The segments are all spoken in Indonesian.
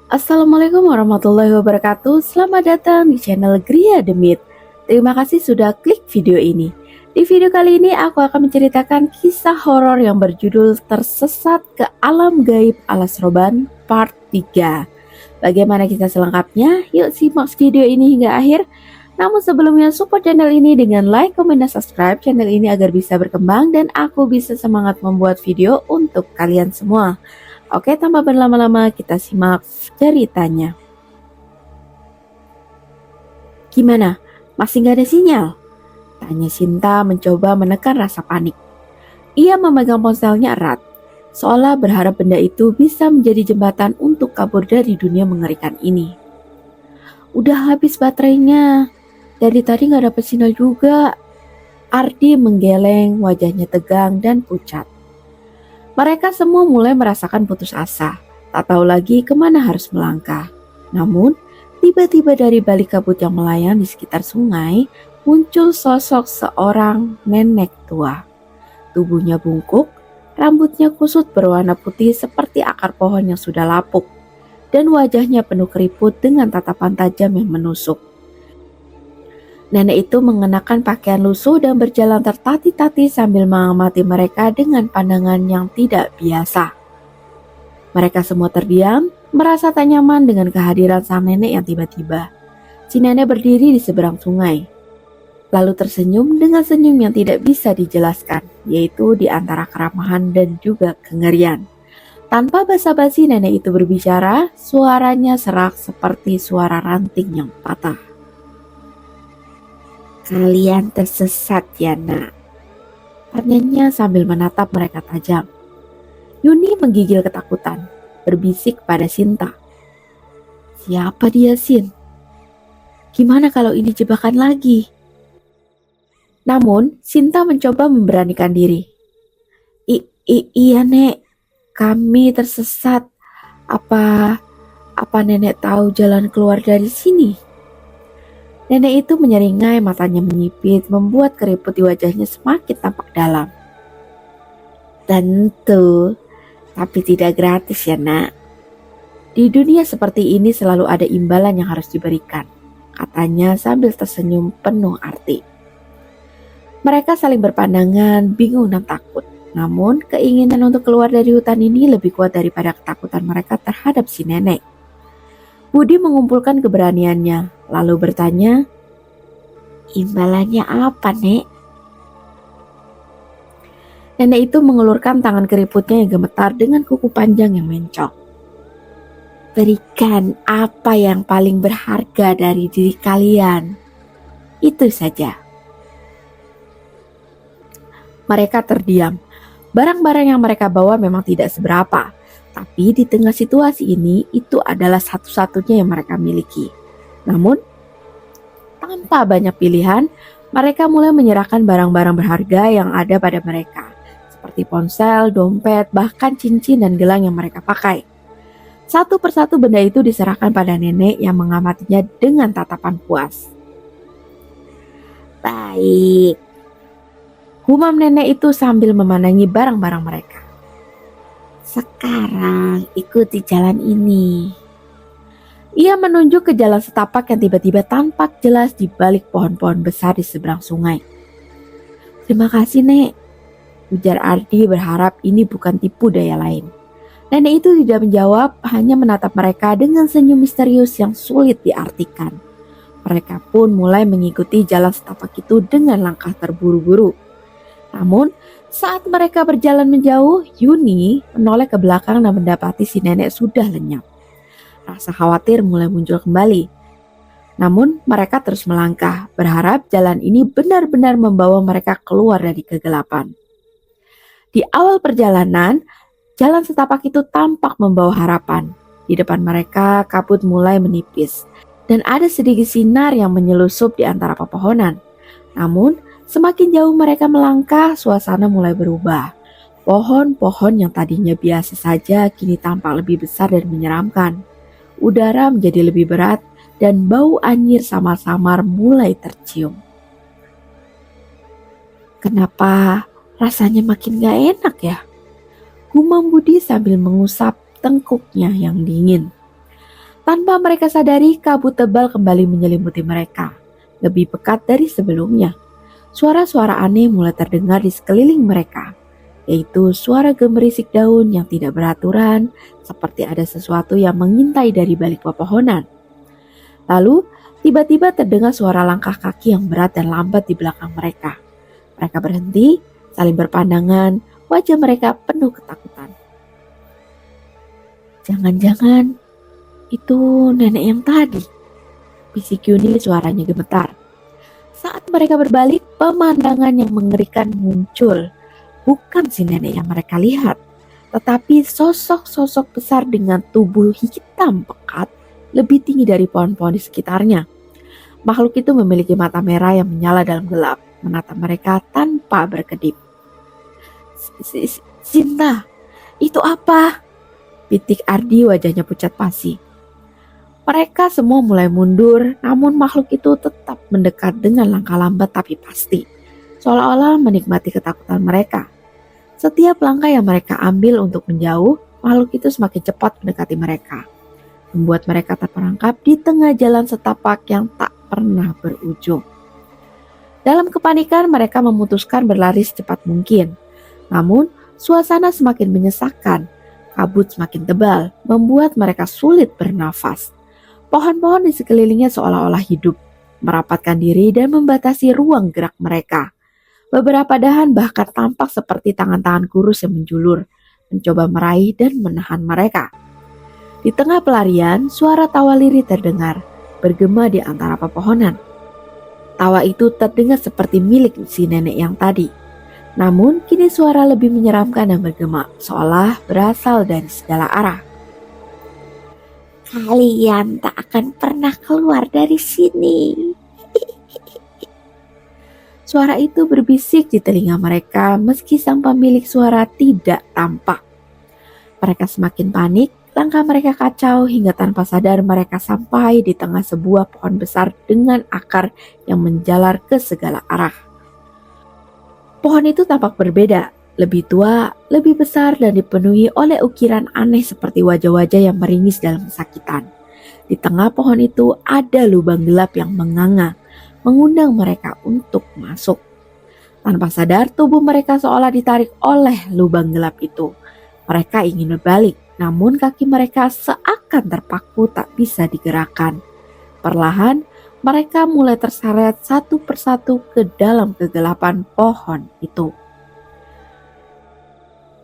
Assalamualaikum warahmatullahi wabarakatuh. Selamat datang di channel Gria Demit. Terima kasih sudah klik video ini. Di video kali ini aku akan menceritakan kisah horor yang berjudul Tersesat ke Alam Gaib Alas Roban Part 3. Bagaimana kisah selengkapnya? Yuk simak video ini hingga akhir. Namun sebelumnya support channel ini dengan like, komen, dan subscribe channel ini agar bisa berkembang dan aku bisa semangat membuat video untuk kalian semua. Oke, tanpa berlama-lama kita simak ceritanya. Gimana? Masih gak ada sinyal? Tanya Sinta mencoba menekan rasa panik. Ia memegang ponselnya erat, seolah berharap benda itu bisa menjadi jembatan untuk kabur dari dunia mengerikan ini. Udah habis baterainya. Dari tadi gak dapet sinyal juga. Ardi menggeleng, wajahnya tegang dan pucat. Mereka semua mulai merasakan putus asa, tak tahu lagi kemana harus melangkah. Namun, tiba-tiba dari balik kabut yang melayang di sekitar sungai, muncul sosok seorang nenek tua. Tubuhnya bungkuk, rambutnya kusut berwarna putih seperti akar pohon yang sudah lapuk, dan wajahnya penuh keriput dengan tatapan tajam yang menusuk. Nenek itu mengenakan pakaian lusuh dan berjalan tertati-tati sambil mengamati mereka dengan pandangan yang tidak biasa. Mereka semua terdiam, merasa tak nyaman dengan kehadiran sang nenek yang tiba-tiba. Si nenek berdiri di seberang sungai, lalu tersenyum dengan senyum yang tidak bisa dijelaskan, yaitu di antara keramahan dan juga kengerian. Tanpa basa-basi nenek itu berbicara, suaranya serak seperti suara ranting yang patah. Kalian tersesat ya nak, tanyanya sambil menatap mereka tajam. Yuni menggigil ketakutan, berbisik pada Sinta. Siapa dia, Sin? Gimana kalau ini jebakan lagi? Namun, Sinta mencoba memberanikan diri. Iya nek, kami tersesat. Apa nenek tahu jalan keluar dari sini? Nenek itu menyeringai, matanya menyipit, membuat keriput di wajahnya semakin tampak dalam. Tentu, tapi tidak gratis ya nak. Di dunia seperti ini selalu ada imbalan yang harus diberikan, katanya sambil tersenyum penuh arti. Mereka saling berpandangan, bingung dan takut. Namun, keinginan untuk keluar dari hutan ini lebih kuat daripada ketakutan mereka terhadap si nenek. Budi mengumpulkan keberaniannya, lalu bertanya, imbalannya apa, Nek? Nenek itu mengulurkan tangan keriputnya yang gemetar dengan kuku panjang yang mencong. Berikan apa yang paling berharga dari diri kalian. Itu saja. Mereka terdiam. Barang-barang yang mereka bawa memang tidak seberapa. Tapi di tengah situasi ini, itu adalah satu-satunya yang mereka miliki. Namun, tanpa banyak pilihan, mereka mulai menyerahkan barang-barang berharga yang ada pada mereka. Seperti ponsel, dompet, bahkan cincin dan gelang yang mereka pakai. Satu persatu benda itu diserahkan pada nenek yang mengamatinya dengan tatapan puas. Baik, gumam nenek itu sambil memandangi barang-barang mereka. Sekarang ikuti jalan ini. Ia menunjuk ke jalan setapak yang tiba-tiba tampak jelas di balik pohon-pohon besar di seberang sungai. Terima kasih, Nek. Ujar Ardi berharap ini bukan tipu daya lain. Nenek itu tidak menjawab, hanya menatap mereka dengan senyum misterius yang sulit diartikan. Mereka pun mulai mengikuti jalan setapak itu dengan langkah terburu-buru. Namun, saat mereka berjalan menjauh, Yuni menoleh ke belakang dan mendapati si nenek sudah lenyap. Rasa khawatir mulai muncul kembali. Namun, mereka terus melangkah, berharap jalan ini benar-benar membawa mereka keluar dari kegelapan. Di awal perjalanan, jalan setapak itu tampak membawa harapan. Di depan mereka, kabut mulai menipis, dan ada sedikit sinar yang menyelusup di antara pepohonan. Namun, semakin jauh mereka melangkah, suasana mulai berubah. Pohon-pohon yang tadinya biasa saja kini tampak lebih besar dan menyeramkan. Udara menjadi lebih berat dan bau anyir samar-samar mulai tercium. Kenapa rasanya makin gak enak ya? Gumam Budi sambil mengusap tengkuknya yang dingin. Tanpa mereka sadari, kabut tebal kembali menyelimuti mereka, lebih pekat dari sebelumnya. Suara-suara aneh mulai terdengar di sekeliling mereka, yaitu suara gemerisik daun yang tidak beraturan, seperti ada sesuatu yang mengintai dari balik pepohonan. Lalu, tiba-tiba terdengar suara langkah kaki yang berat dan lambat di belakang mereka. Mereka berhenti, saling berpandangan, wajah mereka penuh ketakutan. Jangan-jangan itu nenek yang tadi, bisik Yuni, suaranya gemetar. Saat mereka berbalik, pemandangan yang mengerikan muncul. Bukan si nenek yang mereka lihat, tetapi sosok-sosok besar dengan tubuh hitam pekat lebih tinggi dari pohon-pohon di sekitarnya. Makhluk itu memiliki mata merah yang menyala dalam gelap, menatap mereka tanpa berkedip. Sinta, itu apa? Pitik Ardi, wajahnya pucat pasi. Mereka semua mulai mundur, namun makhluk itu tetap mendekat dengan langkah lambat tapi pasti, seolah-olah menikmati ketakutan mereka. Setiap langkah yang mereka ambil untuk menjauh, makhluk itu semakin cepat mendekati mereka, membuat mereka terperangkap di tengah jalan setapak yang tak pernah berujung. Dalam kepanikan, mereka memutuskan berlari secepat mungkin. Namun, suasana semakin menyesakkan, kabut semakin tebal, membuat mereka sulit bernafas. Pohon-pohon di sekelilingnya seolah-olah hidup, merapatkan diri dan membatasi ruang gerak mereka. Beberapa dahan bahkan tampak seperti tangan-tangan kurus yang menjulur, mencoba meraih dan menahan mereka. Di tengah pelarian, suara tawa lirih terdengar, bergema di antara pepohonan. Tawa itu terdengar seperti milik si nenek yang tadi. Namun, kini suara lebih menyeramkan dan bergema, seolah berasal dari segala arah. Kalian tak akan pernah keluar dari sini. Suara itu berbisik di telinga mereka meski sang pemilik suara tidak tampak. Mereka semakin panik, langkah mereka kacau hingga tanpa sadar mereka sampai di tengah sebuah pohon besar dengan akar yang menjalar ke segala arah. Pohon itu tampak berbeda, lebih tua, lebih besar dan dipenuhi oleh ukiran aneh seperti wajah-wajah yang meringis dalam kesakitan. Di tengah pohon itu ada lubang gelap yang menganga, mengundang mereka untuk masuk. Tanpa sadar, tubuh mereka seolah ditarik oleh lubang gelap itu. Mereka ingin berbalik, namun kaki mereka seakan terpaku tak bisa digerakkan. Perlahan, mereka mulai terseret satu persatu ke dalam kegelapan pohon itu.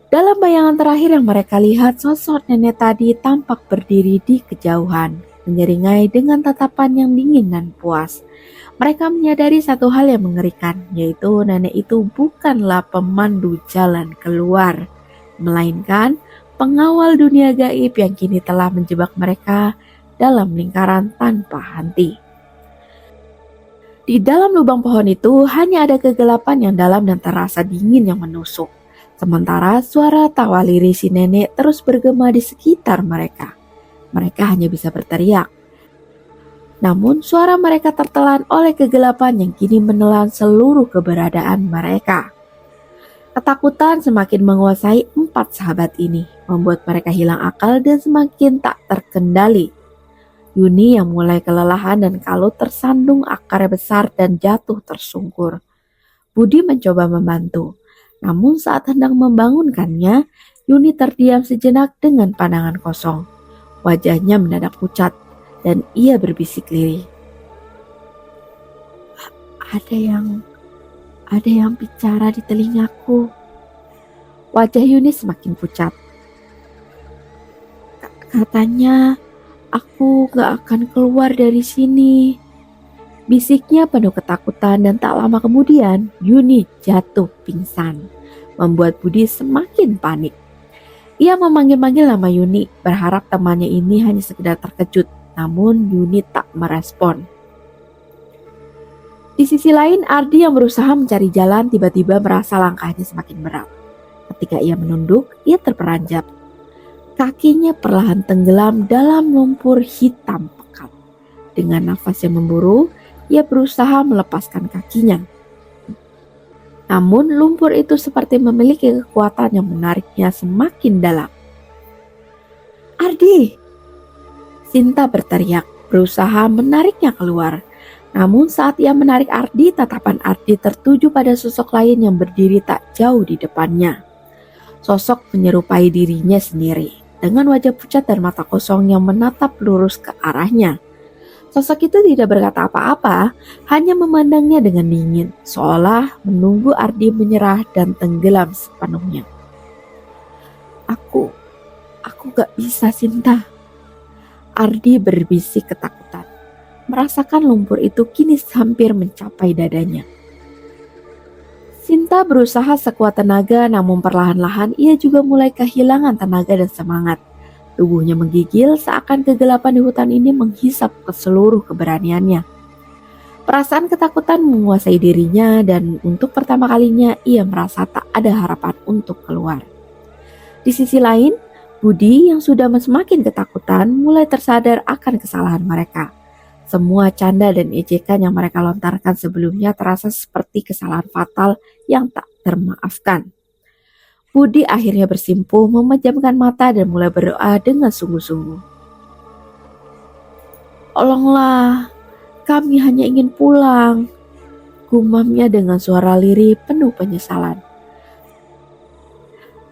Dalam bayangan terakhir yang mereka lihat, sosok nenek tadi tampak berdiri di kejauhan, menyeringai dengan tatapan yang dingin dan puas. Mereka menyadari satu hal yang mengerikan, yaitu nenek itu bukanlah pemandu jalan keluar, melainkan pengawal dunia gaib yang kini telah menjebak mereka dalam lingkaran tanpa henti. Di dalam lubang pohon itu hanya ada kegelapan yang dalam dan terasa dingin yang menusuk. Sementara suara tawa lirih si nenek terus bergema di sekitar mereka. Mereka hanya bisa berteriak. Namun suara mereka tertelan oleh kegelapan yang kini menelan seluruh keberadaan mereka. Ketakutan semakin menguasai 4 sahabat ini, membuat mereka hilang akal dan semakin tak terkendali. Yuni yang mulai kelelahan dan kalut tersandung akar besar dan jatuh tersungkur. Budi mencoba membantu, namun saat hendak membangunkannya, Yuni terdiam sejenak dengan pandangan kosong. Wajahnya mendadak pucat dan ia berbisik lirih. Ada yang bicara di telingaku. Wajah Yuni semakin pucat. Katanya, aku gak akan keluar dari sini. Bisiknya penuh ketakutan dan tak lama kemudian Yuni jatuh pingsan, membuat Budi semakin panik. Ia memanggil-manggil nama Yuni, berharap temannya ini hanya sekedar terkejut, namun Yuni tak merespon. Di sisi lain, Ardi yang berusaha mencari jalan tiba-tiba merasa langkahnya semakin berat. Ketika ia menunduk, ia terperanjat. Kakinya perlahan tenggelam dalam lumpur hitam pekat. Dengan nafas yang memburu, ia berusaha melepaskan kakinya. Namun lumpur itu seperti memiliki kekuatan yang menariknya semakin dalam. Ardi! Sinta berteriak, berusaha menariknya keluar. Namun saat ia menarik Ardi, tatapan Ardi tertuju pada sosok lain yang berdiri tak jauh di depannya. Sosok menyerupai dirinya sendiri, dengan wajah pucat dan mata kosong yang menatap lurus ke arahnya. Sosok itu tidak berkata apa-apa, hanya memandangnya dengan dingin, seolah menunggu Ardi menyerah dan tenggelam sepenuhnya. Aku gak bisa, Sinta. Ardi berbisik ketakutan, merasakan lumpur itu kini hampir mencapai dadanya. Sinta berusaha sekuat tenaga, namun perlahan-lahan ia juga mulai kehilangan tenaga dan semangat. Tubuhnya menggigil seakan kegelapan di hutan ini menghisap ke seluruh keberaniannya. Perasaan ketakutan menguasai dirinya dan untuk pertama kalinya ia merasa tak ada harapan untuk keluar. Di sisi lain, Budi yang sudah semakin ketakutan mulai tersadar akan kesalahan mereka. Semua canda dan ejekan yang mereka lontarkan sebelumnya terasa seperti kesalahan fatal yang tak termaafkan. Budi akhirnya bersimpuh, memejamkan mata dan mulai berdoa dengan sungguh-sungguh. "Tolonglah, kami hanya ingin pulang," gumamnya dengan suara lirih penuh penyesalan.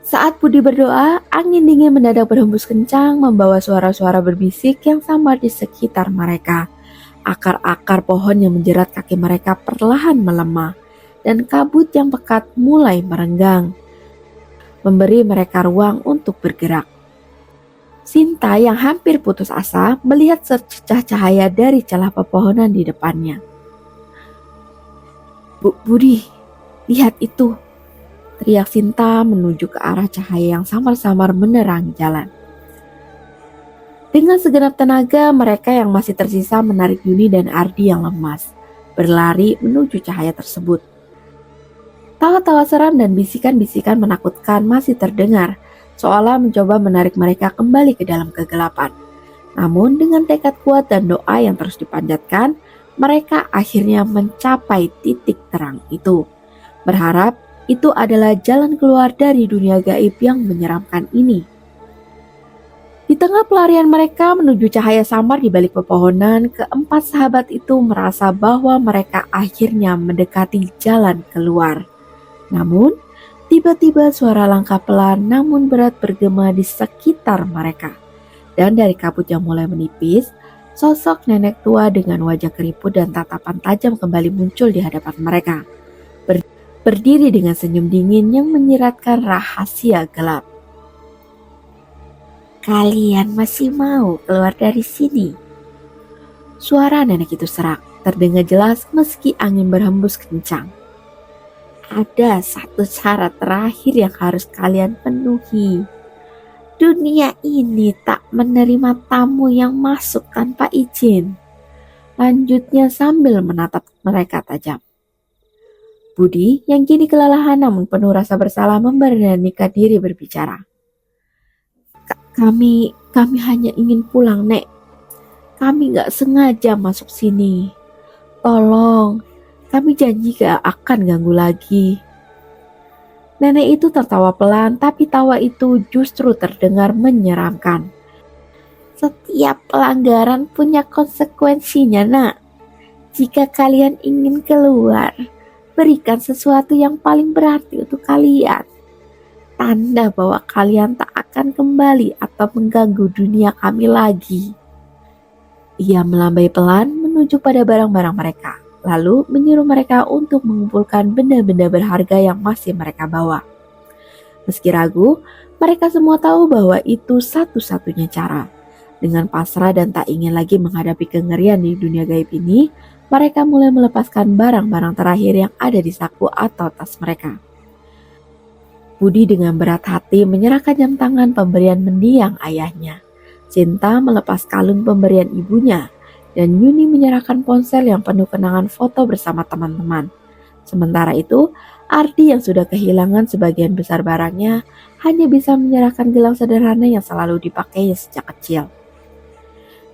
Saat Budi berdoa, angin dingin mendadak berhembus kencang membawa suara-suara berbisik yang samar di sekitar mereka. Akar-akar pohon yang menjerat kaki mereka perlahan melemah dan kabut yang pekat mulai merenggang, memberi mereka ruang untuk bergerak. Sinta yang hampir putus asa melihat sececah cahaya dari celah pepohonan di depannya. Budi, lihat itu!" teriak Sinta menuju ke arah cahaya yang samar-samar menerangi jalan. Dengan segenap tenaga, mereka yang masih tersisa menarik Yuni dan Ardi yang lemas, berlari menuju cahaya tersebut. Tawa-tawa seram dan bisikan-bisikan menakutkan masih terdengar, seolah mencoba menarik mereka kembali ke dalam kegelapan. Namun dengan tekad kuat dan doa yang terus dipanjatkan, mereka akhirnya mencapai titik terang itu. Berharap itu adalah jalan keluar dari dunia gaib yang menyeramkan ini. Di tengah pelarian mereka menuju cahaya samar di balik pepohonan, keempat sahabat itu merasa bahwa mereka akhirnya mendekati jalan keluar. Namun, tiba-tiba suara langkah pelan namun berat bergema di sekitar mereka. Dan dari kabut yang mulai menipis, sosok nenek tua dengan wajah keriput dan tatapan tajam kembali muncul di hadapan mereka. Berdiri dengan senyum dingin yang menyiratkan rahasia gelap. "Kalian masih mau keluar dari sini?" Suara nenek itu serak, terdengar jelas meski angin berhembus kencang. "Ada satu syarat terakhir yang harus kalian penuhi. Dunia ini tak menerima tamu yang masuk tanpa izin," lanjutnya sambil menatap mereka tajam. Budi yang kini kelelahan namun penuh rasa bersalah memberanikan diri berbicara. Kami hanya ingin pulang, Nek. Kami gak sengaja masuk sini. Tolong, kami janji gak akan ganggu lagi." Nenek itu tertawa pelan, tapi tawa itu justru terdengar menyeramkan. "Setiap pelanggaran punya konsekuensinya, Nak. Jika kalian ingin keluar, berikan sesuatu yang paling berarti untuk kalian. Tanda bahwa kalian tak akan kembali atau mengganggu dunia kami lagi." Ia melambai pelan menuju pada barang-barang mereka, lalu menyuruh mereka untuk mengumpulkan benda-benda berharga yang masih mereka bawa. Meski ragu, mereka semua tahu bahwa itu satu-satunya cara. Dengan pasrah dan tak ingin lagi menghadapi kengerian di dunia gaib ini, mereka mulai melepaskan barang-barang terakhir yang ada di saku atau tas mereka. Budi dengan berat hati menyerahkan jam tangan pemberian mendiang ayahnya. Sinta melepas kalung pemberian ibunya, dan Yuni menyerahkan ponsel yang penuh kenangan foto bersama teman-teman. Sementara itu, Ardi yang sudah kehilangan sebagian besar barangnya hanya bisa menyerahkan gelang sederhana yang selalu dipakainya sejak kecil.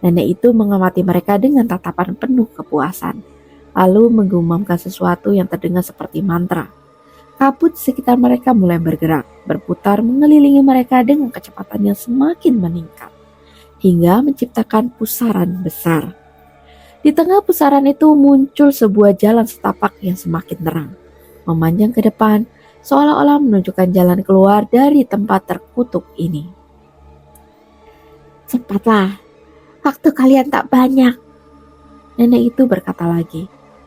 Nenek itu mengamati mereka dengan tatapan penuh kepuasan, lalu menggumamkan sesuatu yang terdengar seperti mantra. Kabut sekitar mereka mulai bergerak, berputar mengelilingi mereka dengan kecepatan yang semakin meningkat. hingga menciptakan pusaran besar. Di tengah pusaran itu muncul sebuah jalan setapak yang semakin terang, memanjang ke depan, seolah-olah menunjukkan jalan keluar dari tempat terkutuk ini. "Cepatlah, waktu kalian tak banyak," nenek itu berkata lagi.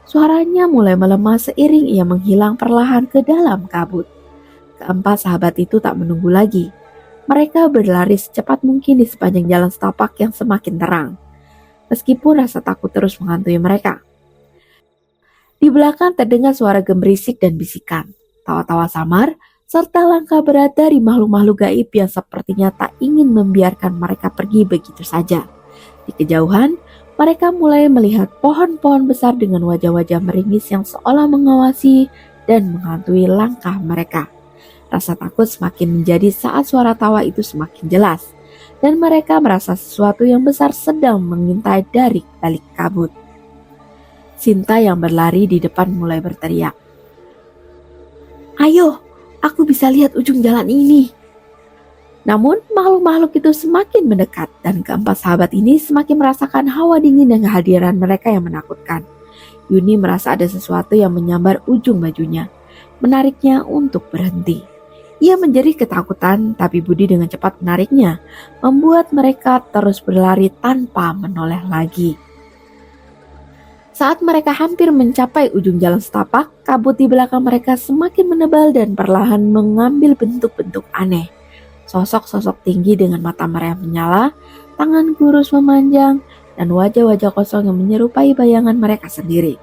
Suaranya mulai melemah seiring ia menghilang perlahan ke dalam kabut. Keempat sahabat itu tak menunggu lagi. Mereka berlari secepat mungkin di sepanjang jalan setapak yang semakin terang. Meskipun rasa takut terus menghantui mereka. Di belakang terdengar suara gemerisik dan bisikan, tawa-tawa samar, serta langkah berat dari makhluk-makhluk gaib yang sepertinya tak ingin membiarkan mereka pergi begitu saja. Di kejauhan, mereka mulai melihat pohon-pohon besar dengan wajah-wajah meringis yang seolah mengawasi dan menghantui langkah mereka. Rasa takut semakin menjadi saat suara tawa itu semakin jelas, dan mereka merasa sesuatu yang besar sedang mengintai dari balik kabut. Sinta yang berlari di depan mulai berteriak, "Ayo, aku bisa lihat ujung jalan ini." Namun makhluk-makhluk itu semakin mendekat dan keempat sahabat ini semakin merasakan hawa dingin dan kehadiran mereka yang menakutkan. Yuni merasa ada sesuatu yang menyambar ujung bajunya, menariknya untuk berhenti. Ia menjerit ketakutan, tapi Budi dengan cepat menariknya, membuat mereka terus berlari tanpa menoleh lagi. Saat mereka hampir mencapai ujung jalan setapak, kabut di belakang mereka semakin menebal dan perlahan mengambil bentuk-bentuk aneh. Sosok-sosok tinggi dengan mata merah menyala, tangan kurus memanjang, dan wajah-wajah kosong yang menyerupai bayangan mereka sendiri.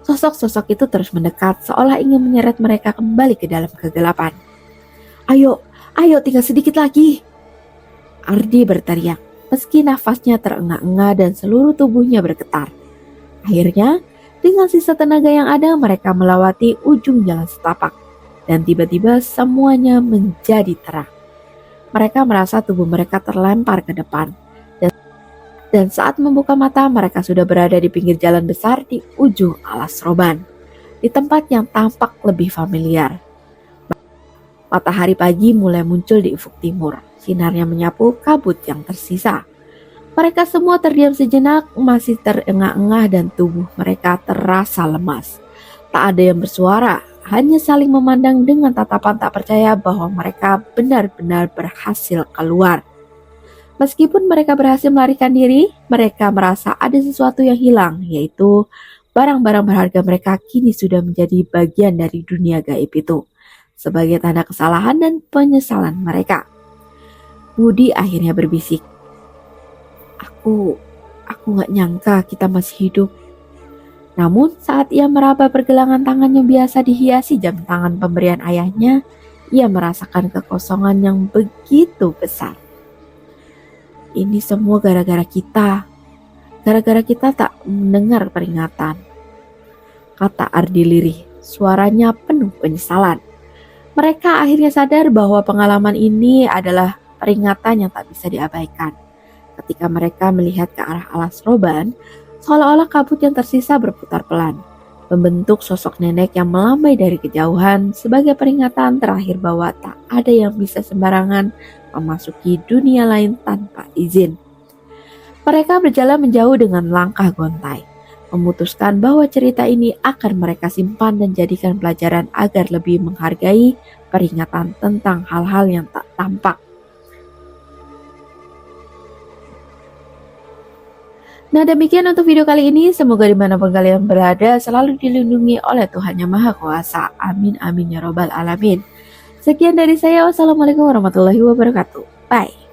Sosok-sosok itu terus mendekat seolah ingin menyeret mereka kembali ke dalam kegelapan. Ayo, tinggal sedikit lagi!" Ardi berteriak, meski nafasnya terengah-engah dan seluruh tubuhnya bergetar. Akhirnya, dengan sisa tenaga yang ada, mereka melewati ujung jalan setapak. Dan tiba-tiba semuanya menjadi terang. Mereka merasa tubuh mereka terlempar ke depan. Dan saat membuka mata, mereka sudah berada di pinggir jalan besar di ujung alas roban. Di tempat yang tampak lebih familiar. Matahari pagi mulai muncul di ufuk timur. Sinarnya menyapu kabut yang tersisa. Mereka semua terdiam sejenak, masih terengah-engah dan tubuh mereka terasa lemas. Tak ada yang bersuara, hanya saling memandang dengan tatapan tak percaya bahwa mereka benar-benar berhasil keluar. Meskipun mereka berhasil melarikan diri, mereka merasa ada sesuatu yang hilang, yaitu barang-barang berharga mereka kini sudah menjadi bagian dari dunia gaib itu, sebagai tanda kesalahan dan penyesalan mereka. Budi akhirnya berbisik, Aku gak nyangka kita masih hidup." Namun saat ia meraba pergelangan tangan yang biasa dihiasi jam tangan pemberian ayahnya, ia merasakan kekosongan yang begitu besar. "Ini semua gara-gara kita. Gara-gara kita tak mendengar peringatan," kata Ardi lirih, suaranya penuh penyesalan. Mereka akhirnya sadar bahwa pengalaman ini adalah peringatan yang tak bisa diabaikan. Ketika mereka melihat ke arah alas roban, seolah-olah kabut yang tersisa berputar pelan, membentuk sosok nenek yang melambai dari kejauhan sebagai peringatan terakhir bahwa tak ada yang bisa sembarangan memasuki dunia lain tanpa izin. Mereka berjalan menjauh dengan langkah gontai, memutuskan bahwa cerita ini akan mereka simpan dan jadikan pelajaran agar lebih menghargai peringatan tentang hal-hal yang tak tampak. Nah, demikian untuk video kali ini. Semoga dimanapun kalian berada selalu dilindungi oleh Tuhan Yang Maha Kuasa. Amin amin ya robbal alamin. Sekian dari saya. Wassalamualaikum warahmatullahi wabarakatuh. Bye.